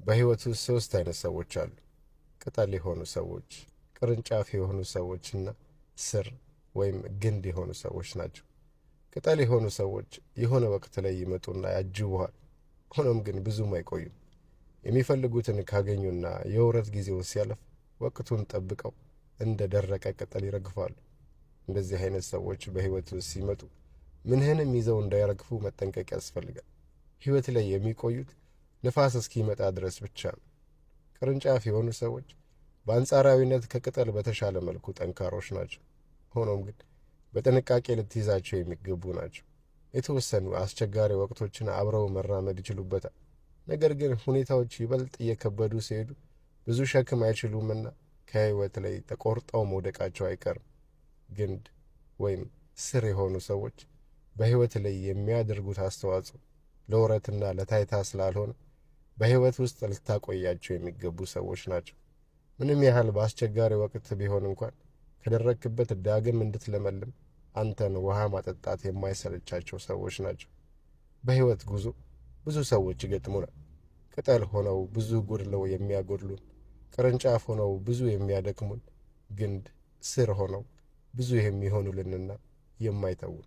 በህይወት ውስጥ ሶስት አይነት ሰዎች አሉ። ቅጠል የሆኑ ሰዎች፣ ቅርንጫፍ የሆኑ ሰዎችና ስር ወይም ግንድ የሆኑ ሰዎች ናቸው። ቅጠል የሆኑ ሰዎች የሆነ ወቅት ላይ ይመጡና ያጅቡሃል። ሆኖም ግን ብዙም አይቆዩም። የሚፈልጉትን ካገኙና የውረት ጊዜው ሲያልፍ ወቅቱን ጠብቀው እንደ ደረቀ ቅጠል ይረግፋሉ። እንደዚህ አይነት ሰዎች በህይወት ውስጥ ሲመጡ ምንህንም ይዘው እንዳይረግፉ መጠንቀቅ ያስፈልጋል። ህይወት ላይ የሚቆዩት ንፋስ እስኪመጣ ድረስ ብቻ ነው። ቅርንጫፍ የሆኑ ሰዎች በአንጻራዊነት ከቅጠል በተሻለ መልኩ ጠንካሮች ናቸው። ሆኖም ግን በጥንቃቄ ልትይዛቸው የሚገቡ ናቸው። የተወሰኑ አስቸጋሪ ወቅቶችን አብረው መራመድ ይችሉበታል። ነገር ግን ሁኔታዎች ይበልጥ እየከበዱ ሲሄዱ ብዙ ሸክም አይችሉምና ከህይወት ላይ ተቆርጠው መውደቃቸው አይቀርም። ግንድ ወይም ስር የሆኑ ሰዎች በህይወት ላይ የሚያደርጉት አስተዋጽኦ ለውረትና ለታይታ ስላልሆነ በህይወት ውስጥ ልታቆያቸው የሚገቡ ሰዎች ናቸው። ምንም ያህል በአስቸጋሪ ወቅት ቢሆን እንኳን ከደረክበት ዳግም እንድትለመልም አንተን ውሃ ማጠጣት የማይሰለቻቸው ሰዎች ናቸው። በህይወት ጉዞ ብዙ ሰዎች ይገጥሙናል። ቅጠል ሆነው ብዙ ጎድለው የሚያጎድሉን፣ ቅርንጫፍ ሆነው ብዙ የሚያደክሙን፣ ግንድ ስር ሆነው ብዙ የሚሆኑልንና የማይተውን